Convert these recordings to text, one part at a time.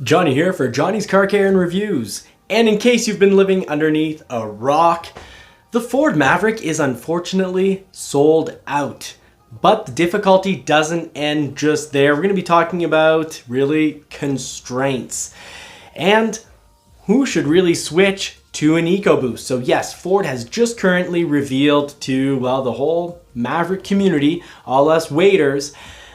Johnny here for Johnny's Car Care and Reviews. And in case you've been living underneath a rock, the Ford Maverick is unfortunately sold out. But the difficulty doesn't end just there. We're going to be talking about really constraints and who should really switch to an Ecoboost. So yes, Ford has just currently revealed to, well, the whole Maverick community, all us waiters,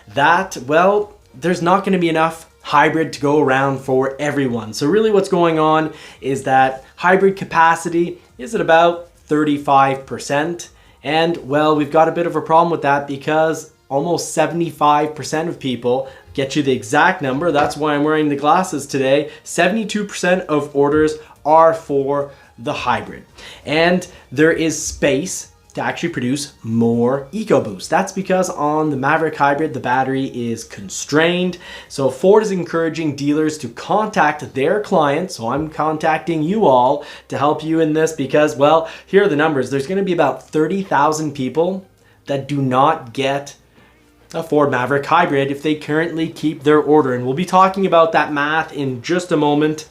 that, well, there's not going to be enough hybrid to go around for everyone. So really what's going on is that hybrid capacity is at about 35%. And well, we've got a bit of a problem with that because almost 75% of people, get you the exact number, that's why I'm wearing the glasses today, 72% of orders are for the hybrid. And there is space to actually produce more Ecoboost. That's because on the Maverick Hybrid, the battery is constrained. So Ford is encouraging dealers to contact their clients. So I'm contacting you all to help you in this because, well, here are the numbers. There's gonna be about 30,000 people that do not get a Ford Maverick Hybrid if they currently keep their order. And we'll be talking about that math in just a moment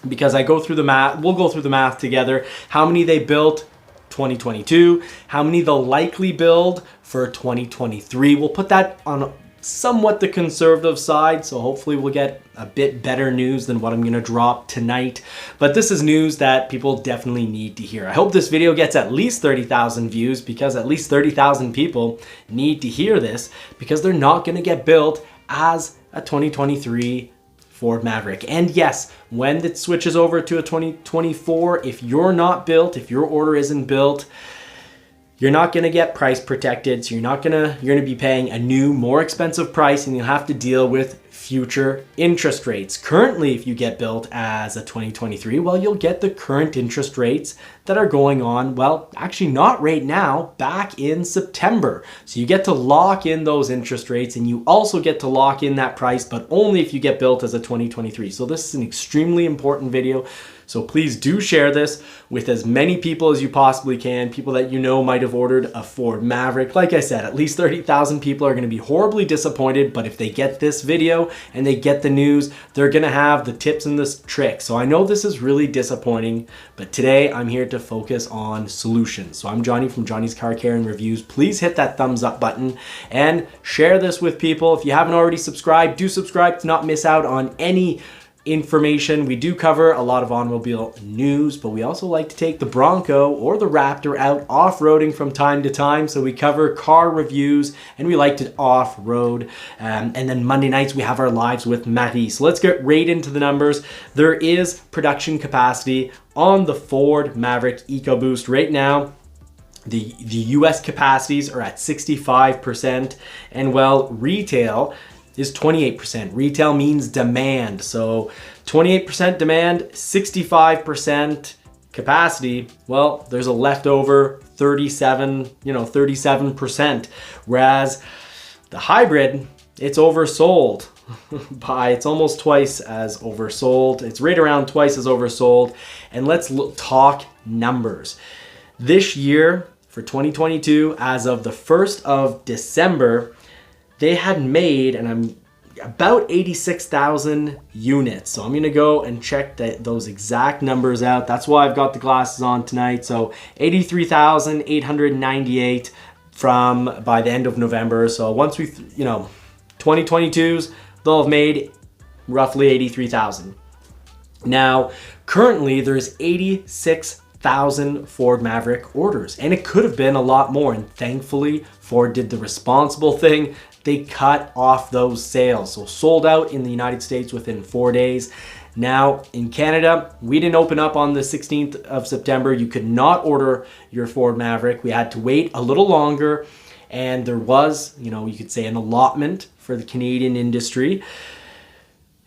because I go through the math, we'll go through the math together, how many they built 2022, how many they'll likely build for 2023. We'll put that on somewhat the conservative side, so hopefully we'll get a bit better news than what I'm gonna drop tonight. But this is news that people definitely need to hear. I hope this video gets at least 30,000 views because at least 30,000 people need to hear this because they're not gonna get built as a 2023 Ford Maverick. And yes, when it switches over to a 2024, if you're not built, if your order isn't built, you're not gonna get price protected. So you're gonna be paying a new, more expensive price and you'll have to deal with future interest rates. Currently, if you get built as a 2023, well, you'll get the current interest rates that are going on, well, actually not right now, back in September. So you get to lock in those interest rates and you also get to lock in that price, but only if you get built as a 2023. So this is an extremely important video. So please do share this with as many people as you possibly can, people that you know might have ordered a Ford Maverick. Like I said, at least 30,000 people are gonna be horribly disappointed, but if they get this video and they get the news, they're gonna have the tips and the tricks. So I know this is really disappointing, but today I'm here to focus on solutions. So I'm Johnny from Johnny's Car Care and Reviews. Please hit that thumbs up button and share this with people. If you haven't already subscribed, do subscribe to not miss out on any information. We do cover a lot of automobile news, but we also like to take the Bronco or the Raptor out off-roading from time to time. So we cover car reviews and we like to off-road. And then Monday nights we have our lives with Matty. So let's get right into the numbers. There is production capacity on the Ford Maverick Ecoboost right now. The US capacities are at 65%, and well, retail is 28%. Retail means demand. So 28% demand, 65% capacity. Well, there's a leftover 37%. Whereas the hybrid, it's oversold it's almost twice as oversold. It's right around twice as oversold. And let's talk numbers. This year for 2022, as of the 1st of December, they had made, and I'm about 86,000 units. So I'm gonna go and check those exact numbers out. That's why I've got the glasses on tonight. So 83,898 by the end of November. So once 2022s, they'll have made roughly 83,000. Now, currently there's 86,000 Ford Maverick orders, and it could have been a lot more. And thankfully, Ford did the responsible thing. They cut off those sales. So sold out in the United States within 4 days. Now in Canada, we didn't open up on the 16th of September. You could not order your Ford Maverick. We had to wait a little longer. And there was, you could say an allotment for the Canadian industry.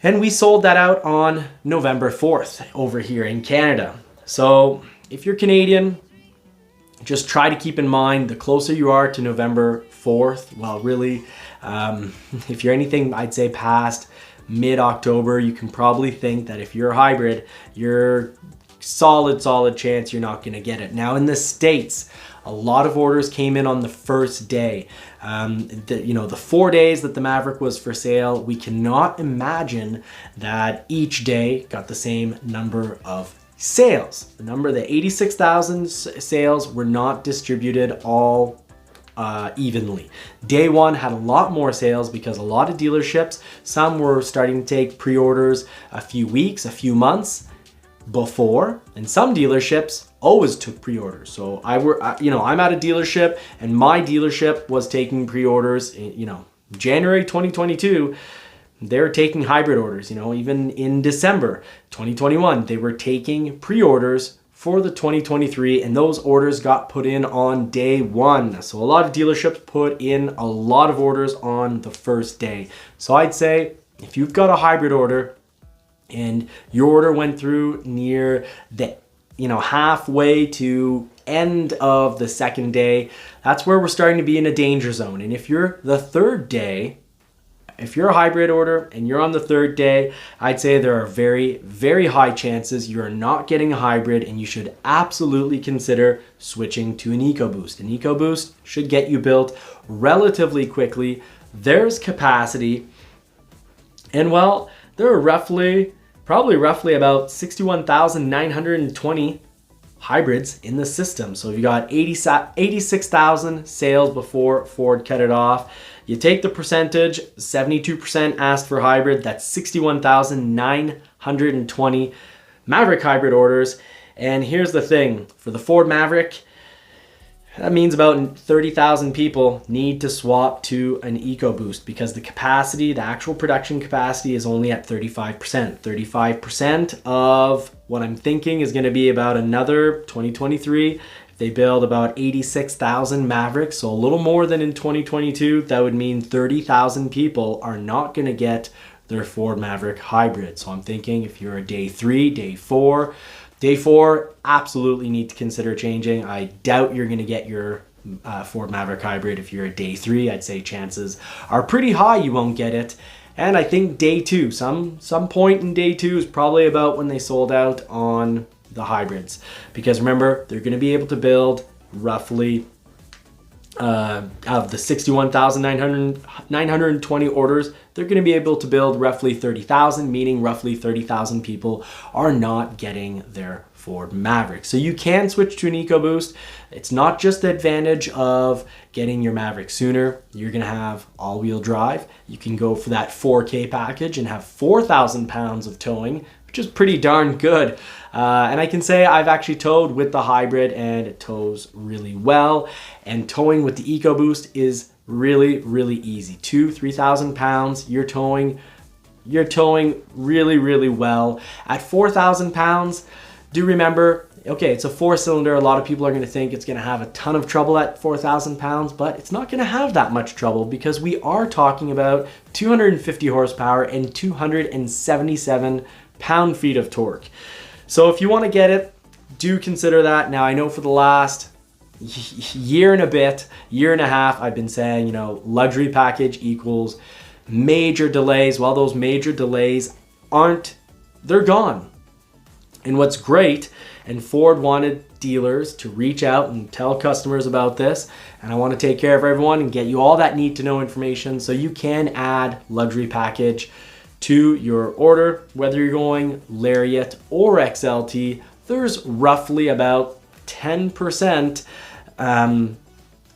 And we sold that out on November 4th over here in Canada. So if you're Canadian, just try to keep in mind the closer you are to November 4th, well, really, if you're anything, I'd say past mid-October, you can probably think that if you're a hybrid, you're solid chance you're not going to get it. Now in the States, a lot of orders came in on the first day. The 4 days that the Maverick was for sale, we cannot imagine that each day got the same number of sales. The 86,000 sales were not distributed all evenly. Day one had a lot more sales because a lot of dealerships, some were starting to take pre-orders a few weeks, a few months before, and some dealerships always took pre-orders. So I'm at a dealership, and my dealership was taking pre-orders January 2022. They're taking hybrid orders, even in December 2021, they were taking pre-orders for the 2023, and those orders got put in on day one. So a lot of dealerships put in a lot of orders on the first day. So I'd say if you've got a hybrid order and your order went through near the halfway to end of the second day, that's where we're starting to be in a danger zone. And if you're the third day, if you're a hybrid order and you're on the third day, I'd say there are very, very high chances you're not getting a hybrid, and you should absolutely consider switching to an Ecoboost. An Ecoboost should get you built relatively quickly. There's capacity, and well, there are probably roughly about 61,920 hybrids in the system. So you got 86,000 sales before Ford cut it off. You take the percentage, 72% asked for hybrid, that's 61,920 Maverick hybrid orders. And here's the thing, for the Ford Maverick, that means about 30,000 people need to swap to an Ecoboost because the capacity, the actual production capacity is only at 35%. 35% of what I'm thinking is going to be about another 2023. If they build about 86,000 Mavericks, so a little more than in 2022, that would mean 30,000 people are not going to get their Ford Maverick hybrid. So I'm thinking if you're a day 3, day 4, absolutely need to consider changing. I doubt you're going to get your Ford Maverick hybrid if you're a day 3. I'd say chances are pretty high you won't get it. And I think day 2, some point in day 2 is probably about when they sold out on the hybrids. Because remember, they're going to be able to build roughly of the 61,920 orders, they're going to be able to build roughly 30,000, meaning roughly 30,000 people are not getting their Ford Maverick. So you can switch to an Ecoboost. It's not just the advantage of getting your Maverick sooner. You're going to have all-wheel drive. You can go for that 4K package and have 4,000 pounds of towing, which is pretty darn good. And I can say I've actually towed with the hybrid and it tows really well. And towing with the Ecoboost is really, really easy. 3,000 pounds, you're towing really, really well. At 4,000 pounds, do remember, okay, it's a 4-cylinder. A lot of people are going to think it's going to have a ton of trouble at 4,000 pounds, but it's not going to have that much trouble because we are talking about 250 horsepower and 277 pound-feet of torque. So if you want to get it, do consider that. Now, I know for the last year and a half, I've been saying, luxury package equals major delays. Well, those major delays they're gone. And what's great, and Ford wanted dealers to reach out and tell customers about this, and I want to take care of everyone and get you all that need to know information so you can add luxury package to your order, whether you're going Lariat or XLT. There's roughly about 10%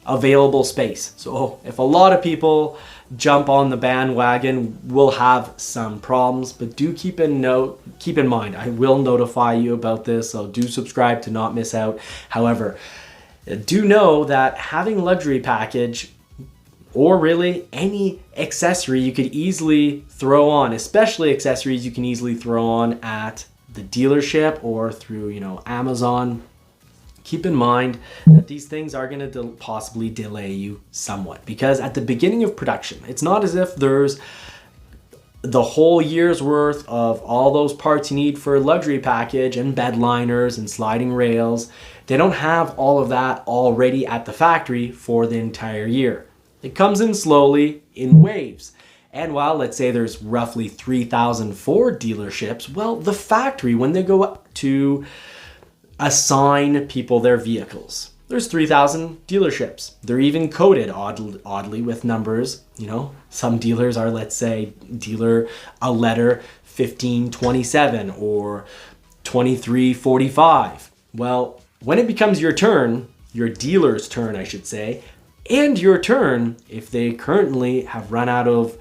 available space. So if a lot of people jump on the bandwagon, we'll have some problems, but do keep in mind, I will notify you about this, so do subscribe to not miss out. However, do know that having luxury package or really any accessory you could easily throw on, especially accessories you can easily throw on at the dealership or through, Amazon. Keep in mind that these things are going to possibly delay you somewhat because at the beginning of production, it's not as if there's the whole year's worth of all those parts you need for a luxury package and bed liners and sliding rails. They don't have all of that already at the factory for the entire year. It comes in slowly in waves. And while let's say there's roughly 3,000 Ford dealerships, well, the factory, when they go up to assign people their vehicles. There's 3,000 dealerships. They're even coded oddly with numbers. You know, some dealers are, let's say, dealer a letter 1527 or 2345. Well, when it becomes your turn, your dealer's turn, I should say, and your turn, if they currently have run out of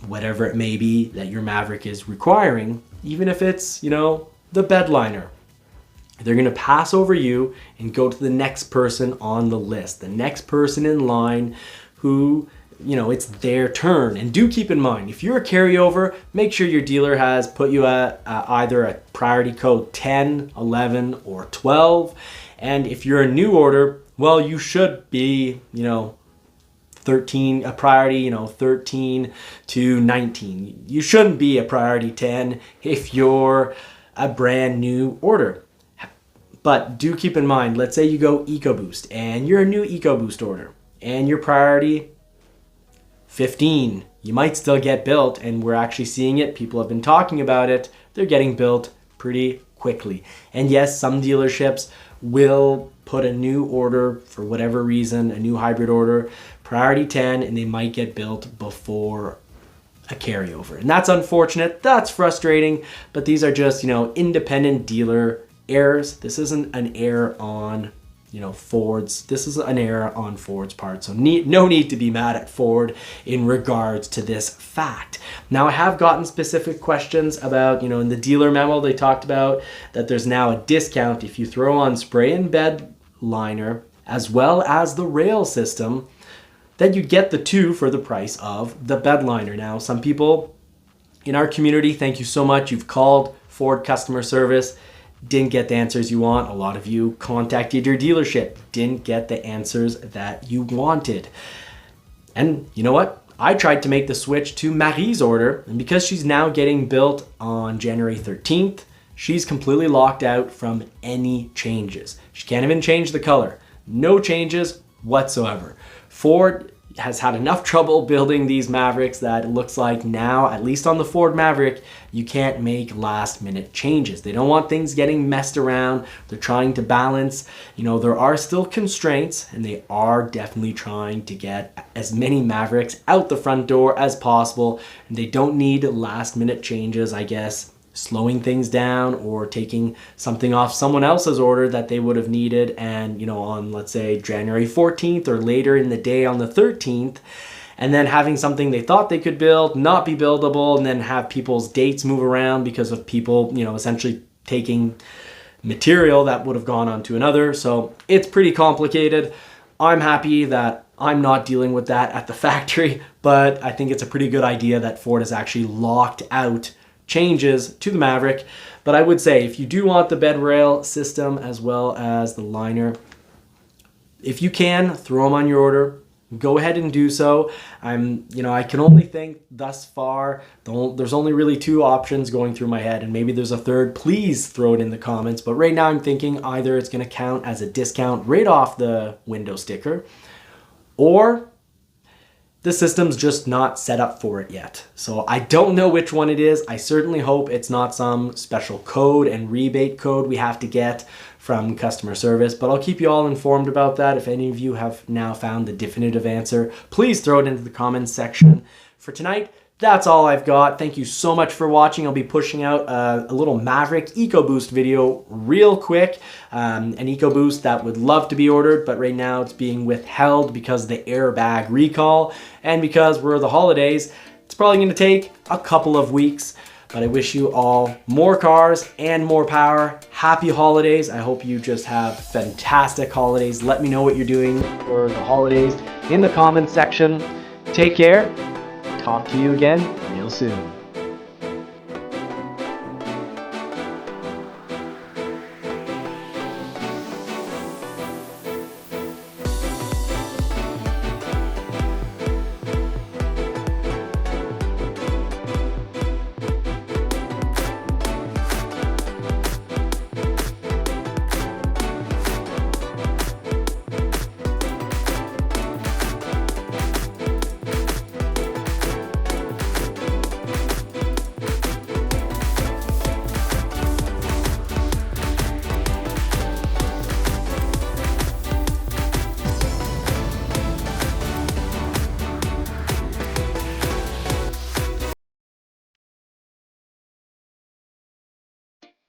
whatever it may be that your Maverick is requiring, even if it's, you know, the bed liner, they're going to pass over you and go to the next person on the list, the next person in line who, you know, it's their turn. And do keep in mind, if you're a carryover, make sure your dealer has put you at either a priority code 10, 11, or 12. And if you're a new order, well, you should be, you know, 13, a priority, you know, 13 to 19. You shouldn't be a priority 10 if you're a brand new order. But do keep in mind, let's say you go Ecoboost and you're a new Ecoboost order and your priority 15. You might still get built, and we're actually seeing it. People have been talking about it. They're getting built pretty quickly. And yes, some dealerships will put a new order for whatever reason, a new hybrid order, priority 10, and they might get built before a carryover. And that's unfortunate. That's frustrating, but these are just, you know, independent dealer errors. This isn't an error on, you know, Ford's. This is an error on Ford's part. So no need to be mad at Ford in regards to this fact. Now, I have gotten specific questions about, you know, in the dealer memo, they talked about that there's now a discount if you throw on spray and bed liner as well as the rail system, that you get the two for the price of the bed liner. Now, some people in our community, thank you so much. You've called Ford customer service, didn't get the answers you want. A lot of you contacted your dealership, didn't get the answers that you wanted. And you know what? I tried to make the switch to Marie's order, and because she's now getting built on January 13th, she's completely locked out from any changes. She can't even change the color. No changes whatsoever. Ford has had enough trouble building these Mavericks that it looks like now, at least on the Ford Maverick, you can't make last minute changes. They don't want things getting messed around. They're trying to balance. You know, there are still constraints, and they are definitely trying to get as many Mavericks out the front door as possible. And they don't need last minute changes, I guess, slowing things down or taking something off someone else's order that they would have needed, and, you know, on, let's say, January 14th or later in the day on the 13th, and then having something they thought they could build not be buildable, and then have people's dates move around because of people, you know, essentially taking material that would have gone on to another. So it's pretty complicated. I'm happy that I'm not dealing with that at the factory, but I think it's a pretty good idea that Ford has actually locked out changes to the Maverick. But I would say, if you do want the bed rail system as well as the liner, if you can throw them on your order, go ahead and do so. I can only think thus far, there's only really two options going through my head, and maybe there's a third. Please throw it in the comments. But right now I'm thinking either it's going to count as a discount right off the window sticker, or the system's just not set up for it yet. So I don't know which one it is. I certainly hope it's not some special code and rebate code we have to get from customer service, but I'll keep you all informed about that. If any of you have now found the definitive answer, please throw it into the comments section. For tonight, that's all I've got. Thank you so much for watching. I'll be pushing out a little Maverick Ecoboost video real quick. An Ecoboost that would love to be ordered, but right now it's being withheld because of the airbag recall, and because we're the holidays, it's probably going to take a couple of weeks. But I wish you all more cars and more power. Happy holidays. I hope you just have fantastic holidays. Let me know what you're doing for the holidays in the comments section. Take care. Talk to you again real soon.